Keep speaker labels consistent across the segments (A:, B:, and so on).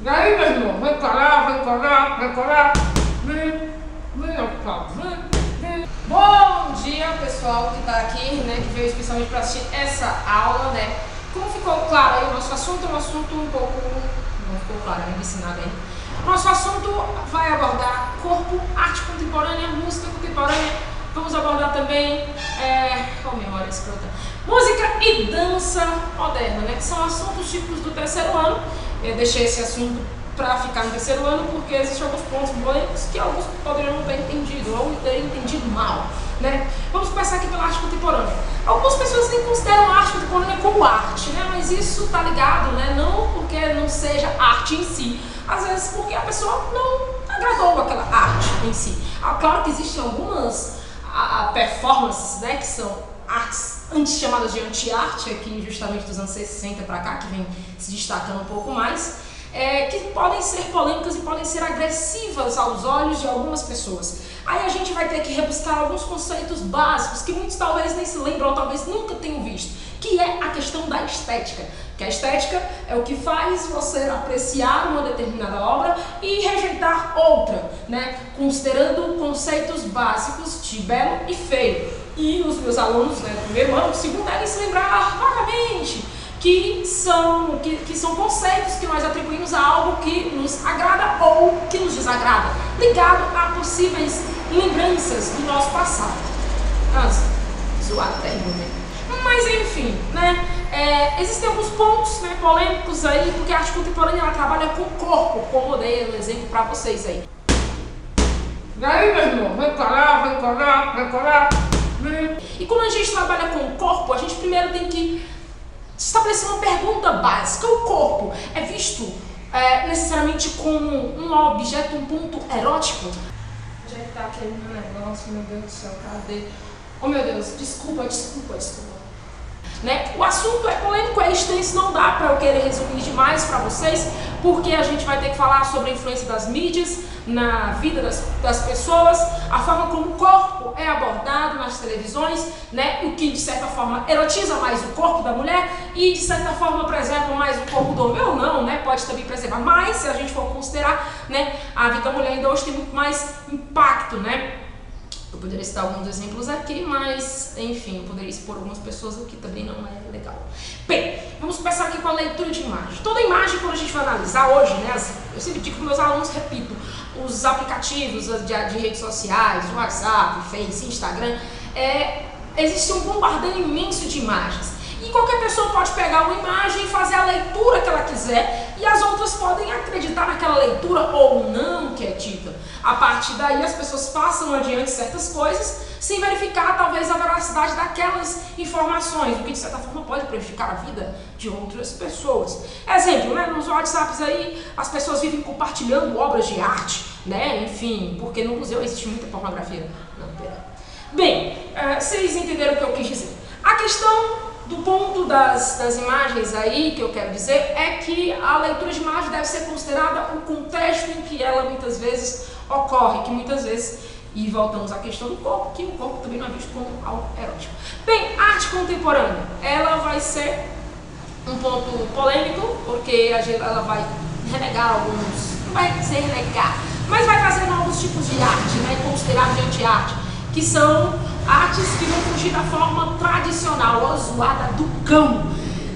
A: E aí, meu irmão, vem cá, vem cá, vem cá. Vem cá, vem. Bom dia, pessoal que tá aqui, né, que veio especialmente para assistir essa aula, né. Como ficou claro aí, o nosso assunto é um assunto um pouco... Não ficou claro, não disse nada ainda. Nosso assunto vai abordar corpo, arte contemporânea, música contemporânea. Vamos abordar também, qual memória escrota? Música e dança moderna, né? Que são assuntos típicos do terceiro ano. Eu deixei esse assunto para ficar no terceiro ano porque existem alguns pontos polêmicos que alguns poderiam não ter entendido ou ter entendido mal, né? Vamos começar aqui pela arte contemporânea. Algumas pessoas nem consideram a arte contemporânea como arte, né? Mas isso tá ligado, né? Não porque não seja arte em si, às vezes porque a pessoa não agradou aquela arte em si. Claro que existem algumas performances, né, que são artes antes chamadas de anti-arte, aqui justamente dos anos 60 para cá, que vem se destacando um pouco mais, que podem ser polêmicas e podem ser agressivas aos olhos de algumas pessoas. Aí a gente vai ter que rebuscar alguns conceitos básicos que muitos talvez nem se lembram ou talvez nunca tenham visto, que é a questão da estética. Que a estética é o que faz você apreciar uma determinada obra e rejeitar outra, né? Considerando conceitos básicos de belo e feio. E os meus alunos, né, do primeiro ano, do segundo, devem se lembrar vagamente que são conceitos que nós atribuímos a algo que nos agrada ou que nos desagrada, ligado a possíveis lembranças do nosso passado. Nossa, zoado terrível, né? Mas enfim, né? Existem alguns pontos, né, polêmicos aí, porque a arte contemporânea ela trabalha com o corpo, como eu dei um exemplo para vocês aí. E aí, meu irmão, vem cá, vem cá, vem cá. E quando a gente trabalha com o corpo, a gente primeiro tem que estabelecer uma pergunta básica. O corpo é visto necessariamente como um objeto, um ponto erótico? Onde é que tá aquele negócio? Meu Deus do céu, cadê? Oh meu Deus, desculpa. Né? O assunto é polêmico, é extenso, não dá para eu querer resumir demais para vocês, porque a gente vai ter que falar sobre a influência das mídias na vida das pessoas, a forma como o corpo é abordado nas televisões, né? O que de certa forma erotiza mais o corpo da mulher e de certa forma preserva mais o corpo do homem ou não, né? Pode também preservar, mas se a gente for considerar, né, a vida da mulher ainda hoje tem muito mais impacto, né? Eu poderia citar alguns exemplos aqui, mas, enfim, eu poderia expor algumas pessoas, o que também não é legal. Bem, vamos começar aqui com a leitura de imagem. Toda imagem, quando a gente vai analisar hoje, né, eu sempre digo para meus alunos, repito, os aplicativos de redes sociais, WhatsApp, Face, Instagram, existe um bombardeio imenso de imagens. E qualquer pessoa pode pegar uma imagem e fazer a leitura que ela quiser, e as outras podem acreditar naquela leitura ou não que é dita. A partir daí as pessoas passam adiante certas coisas sem verificar talvez a veracidade daquelas informações, o que de certa forma pode prejudicar a vida de outras pessoas. Exemplo, né, nos WhatsApps aí as pessoas vivem compartilhando obras de arte, né, enfim, porque no museu existe muita pornografia. Não, pera. Bem, vocês entenderam o que eu quis dizer. A questão do ponto das imagens aí, que eu quero dizer, é que a leitura de imagem deve ser considerada o contexto em que ela muitas vezes ocorre, que muitas vezes, e voltamos à questão do corpo, que o corpo também não é visto como algo erótico. Bem, a arte contemporânea, ela vai ser um ponto polêmico, porque ela vai renegar alguns, não vai dizer renegar, mas vai trazer novos tipos de arte, né, considerados de anti-arte, que são artes que vão fugir da forma tradicional, a zoada do cão.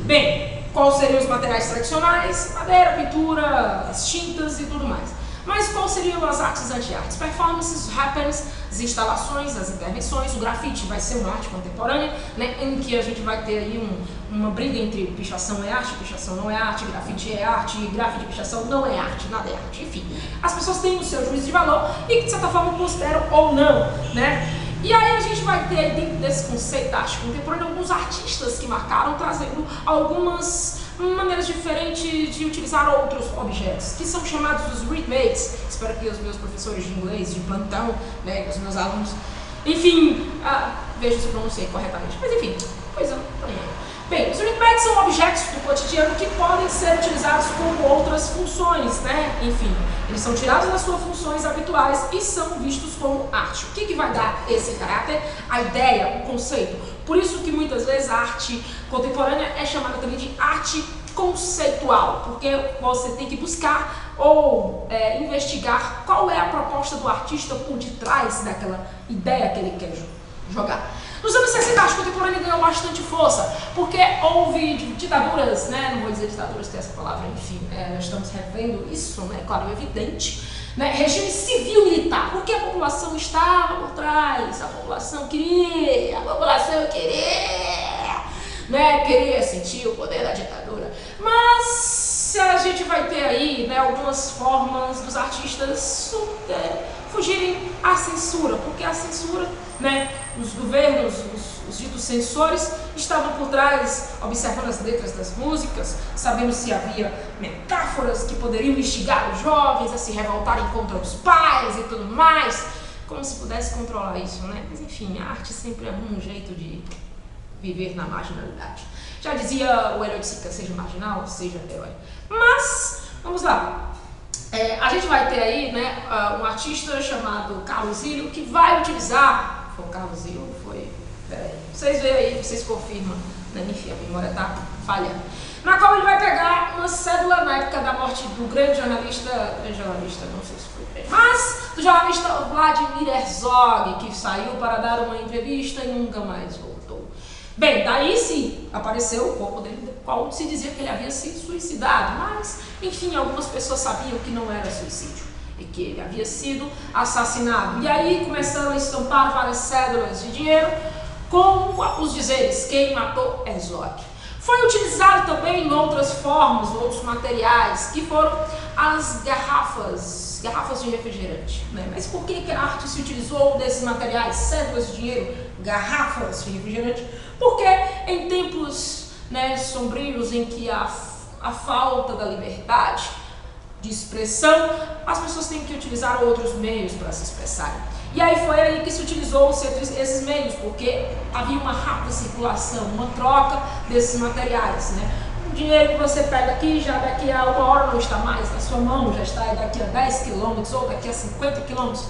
A: Bem, quais seriam os materiais tradicionais? Madeira, pintura, as tintas e tudo mais. Mas quais seriam as artes anti-artes? Performances, happenings, as instalações, as intervenções, o grafite vai ser uma arte contemporânea, né, em que a gente vai ter aí uma briga entre pichação é arte, pichação não é arte, grafite é arte, grafite e pichação não é arte, nada é arte, enfim. As pessoas têm o seu juízo de valor e que de certa forma consideram ou não, né? E aí a gente vai ter dentro desse conceito da arte contemporânea alguns artistas que marcaram, trazendo algumas maneiras diferentes de utilizar outros objetos, que são chamados dos remakes. Espero que os meus professores de inglês, de plantão, né, os meus alunos, enfim, vejam se eu pronunciei corretamente, mas enfim, coisa nenhuma. Bem, os remakes são objetos do cotidiano que podem ser utilizados como outras funções, né? Enfim, eles são tirados das suas funções habituais e são vistos como arte. O que vai dar esse caráter? A ideia, o conceito. Por isso que muitas vezes a arte contemporânea é chamada também de arte conceitual, porque você tem que buscar ou investigar qual é a proposta do artista por detrás daquela ideia que ele quer jogar. Nos anos 60, a arte contemporânea ganhou bastante força, porque houve ditaduras, né? Não vou dizer ditaduras, tem essa palavra, enfim, estamos revendo isso, né? Claro, é evidente. Né? Regime civil-militar, porque a população estava por trás, a população queria, né? Queria sentir o poder da ditadura. Mas a gente vai ter aí, né, algumas formas dos artistas fugirem à censura, porque a censura, né, os governos, os ditos censores, estavam por trás, observando as letras das músicas, sabendo se havia metáforas que poderiam instigar os jovens a se revoltarem contra os pais e tudo mais, como se pudesse controlar isso, né? Mas enfim, a arte sempre é um jeito de viver na marginalidade. Já dizia o Hélio de Sica, seja marginal, seja herói. Mas, vamos lá. A gente vai ter aí, né, um artista chamado Carlos Ilho, que vai utilizar... Foi o Carlos Ilho? Foi... Peraí. Vocês veem aí, vocês confirmam. Né? Enfim, a memória tá falhando. Na qual ele vai pegar uma cédula na época da morte do grande jornalista, não sei se foi grande, mas do jornalista Vladimir Herzog, que saiu para dar uma entrevista e nunca mais voltou. Bem, daí sim apareceu o corpo dele, do qual se dizia que ele havia sido suicidado, mas, enfim, algumas pessoas sabiam que não era suicídio e que ele havia sido assassinado. E aí começaram a estampar várias cédulas de dinheiro com os dizeres: quem matou Herzog. Foi utilizado também em outras formas, outros materiais, que foram as garrafas de refrigerante. Né? Mas por que a arte se utilizou desses materiais, cédulas de dinheiro, garrafas de refrigerante? Porque em tempos, né, sombrios em que a falta da liberdade de expressão, as pessoas têm que utilizar outros meios para se expressarem. E aí foi aí que se utilizou esses meios, porque havia uma rápida circulação, uma troca desses materiais, né? O dinheiro que você pega aqui, já daqui a uma hora não está mais na sua mão, já está daqui a 10 quilômetros, ou daqui a 50 quilômetros,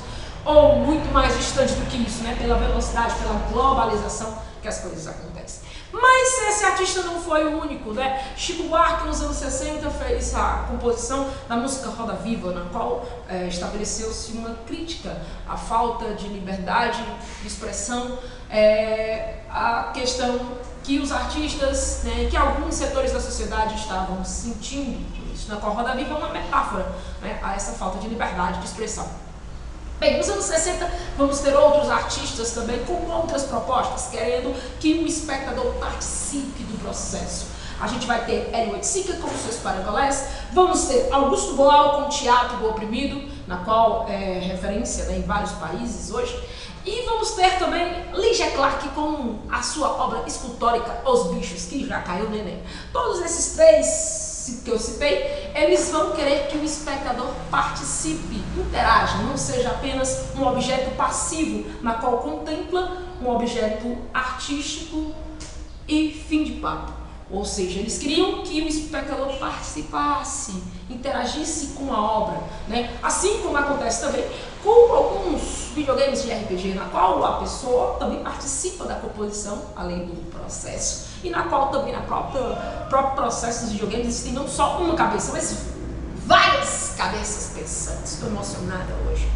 A: ou muito mais distante do que isso, né? Pela velocidade, pela globalização que as coisas acontecem. Mas esse artista não foi o único, né? Chico Buarque, nos anos 60, fez a composição da música Roda Viva, na qual estabeleceu-se uma crítica à falta de liberdade de expressão, a questão que os artistas, né, que alguns setores da sociedade estavam sentindo isso. Na qual Roda Viva é uma metáfora, né, a essa falta de liberdade de expressão. Bem, nos anos 60 vamos ter outros artistas também com outras propostas, querendo que o espectador participe do processo. A gente vai ter Hélio de Sica com seus parangolés, vamos ter Augusto Boal com o Teatro do Oprimido, na qual é referência, né, em vários países hoje. E vamos ter também Lígia Clark com a sua obra escultórica Os Bichos, que já caiu neném. Todos esses três que eu citei, eles vão querer que o espectador participe, interaja, não seja apenas um objeto passivo, na qual contempla um objeto artístico e fim de papo. Ou seja, eles queriam que o espectador participasse, interagisse com a obra, né? Assim como acontece também com alguns videogames de RPG, na qual a pessoa também participa da composição, além do processo, e na qual também, na próprio processo dos videogames, existem não só uma cabeça, mas várias cabeças pensantes. Estou emocionada hoje.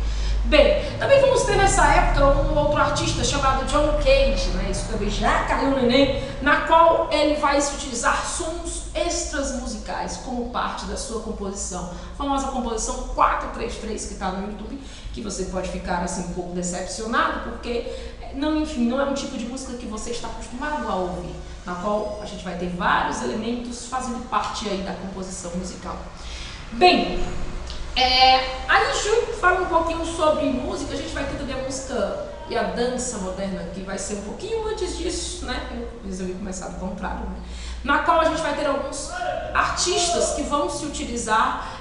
A: Bem, também vamos ter nessa época um outro artista chamado John Cage, né? Isso também já caiu no Enem, na qual ele vai se utilizar sons extras musicais como parte da sua composição. A famosa composição 433 que está no YouTube, que você pode ficar assim um pouco decepcionado, porque não, enfim, não é um tipo de música que você está acostumado a ouvir, na qual a gente vai ter vários elementos fazendo parte aí da composição musical. Bem, aí junto, fala um pouquinho sobre música, a gente vai ter também a música e a dança moderna, que vai ser um pouquinho antes disso, né? Eu resolvi começar do contrário, né? Na qual a gente vai ter alguns artistas que vão se utilizar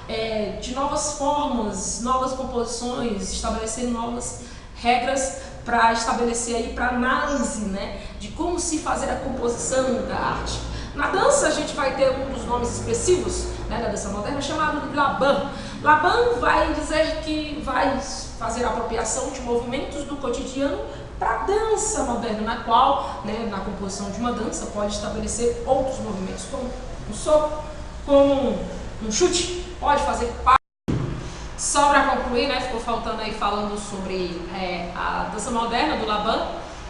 A: de novas formas, novas composições, estabelecendo novas regras para estabelecer aí, para análise, né, de como se fazer a composição da arte. Na dança a gente vai ter um dos nomes expressivos, né, da dança moderna, chamado de Laban. Laban vai dizer que vai fazer a apropriação de movimentos do cotidiano para a dança moderna, na qual, né, na composição de uma dança, pode estabelecer outros movimentos, como o soco, como um chute, pode fazer parte. Só para concluir, né, ficou faltando aí falando sobre a dança moderna do Laban,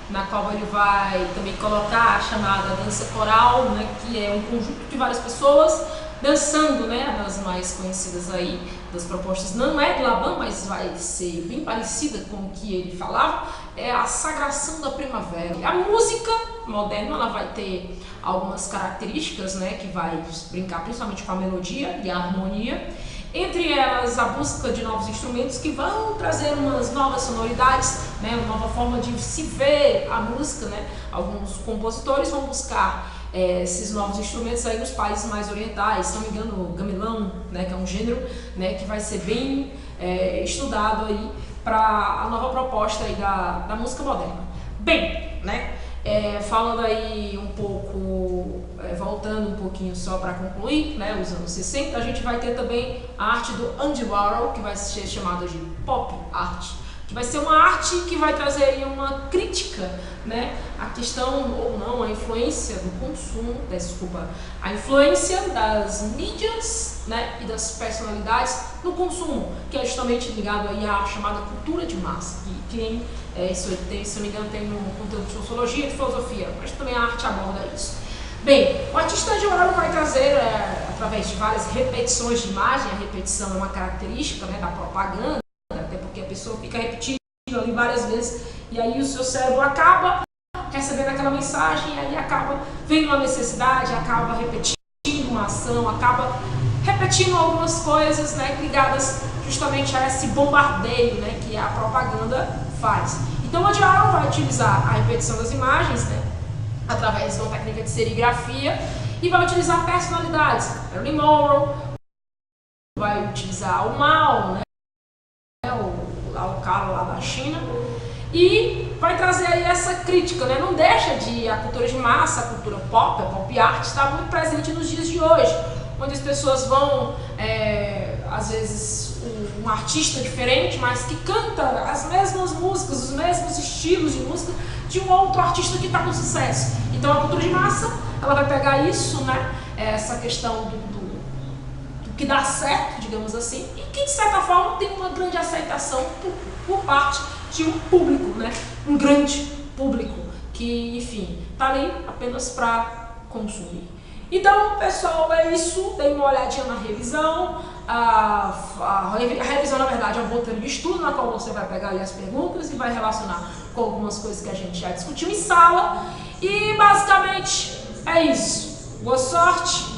A: na qual ele vai também colocar a chamada dança coral, né, que é um conjunto de várias pessoas dançando, né, das mais conhecidas aí das propostas. Não é do Laban, mas vai ser bem parecida com o que ele falava, é a sagração da primavera. A música moderna, ela vai ter algumas características, né, que vai brincar principalmente com a melodia e a harmonia. Entre elas, a busca de novos instrumentos que vão trazer umas novas sonoridades, né, uma nova forma de se ver a música, né? Alguns compositores vão buscar esses novos instrumentos aí nos países mais orientais, se não me engano, o gamelão, né, que é um gênero, né, que vai ser bem estudado aí para a nova proposta aí da música moderna. Bem, né? Falando aí um pouco, voltando um pouquinho só para concluir, né, os anos 60, a gente vai ter também a arte do Andy Warhol, que vai ser chamada de pop art, que vai ser uma arte que vai trazer aí uma crítica, né, a questão ou não, a influência do consumo, a influência das mídias, né, e das personalidades no consumo, que é justamente ligado aí à chamada cultura de massa, que quem isso tem, se não me engano, tem no conteúdo de sociologia e de filosofia, mas também a arte aborda isso. Bem, o artista Andy Warhol vai trazer, através de várias repetições de imagem, a repetição é uma característica, né, da propaganda, até porque a pessoa fica repetindo ali várias vezes, e aí o seu cérebro acaba recebendo aquela mensagem, e aí acaba vendo uma necessidade, acaba repetindo uma ação, acaba repetindo algumas coisas, né, ligadas justamente a esse bombardeio, né, que a propaganda faz. Então o Andy Warhol vai utilizar a repetição das imagens, né, através de uma técnica de serigrafia, e vai utilizar personalidades. Marilyn Monroe, vai utilizar o Mao, né, o cara lá da China, e vai trazer aí essa crítica, né? Não deixa de a cultura de massa, a cultura pop, a pop art está muito presente nos dias de hoje, onde as pessoas vão, às vezes, um artista diferente, mas que canta as mesmas músicas, os mesmos estilos de música de um outro artista que está com sucesso. Então a cultura de massa, ela vai pegar isso, né? Essa questão do que dá certo, digamos assim, e que de certa forma tem uma grande aceitação por parte de um público, né? Um grande público que, enfim, tá ali apenas para consumir. Então, pessoal, é isso. Dei uma olhadinha na revisão. A revisão, na verdade, é um roteiro de estudo na qual você vai pegar ali as perguntas e vai relacionar com algumas coisas que a gente já discutiu em sala. E, basicamente, é isso. Boa sorte!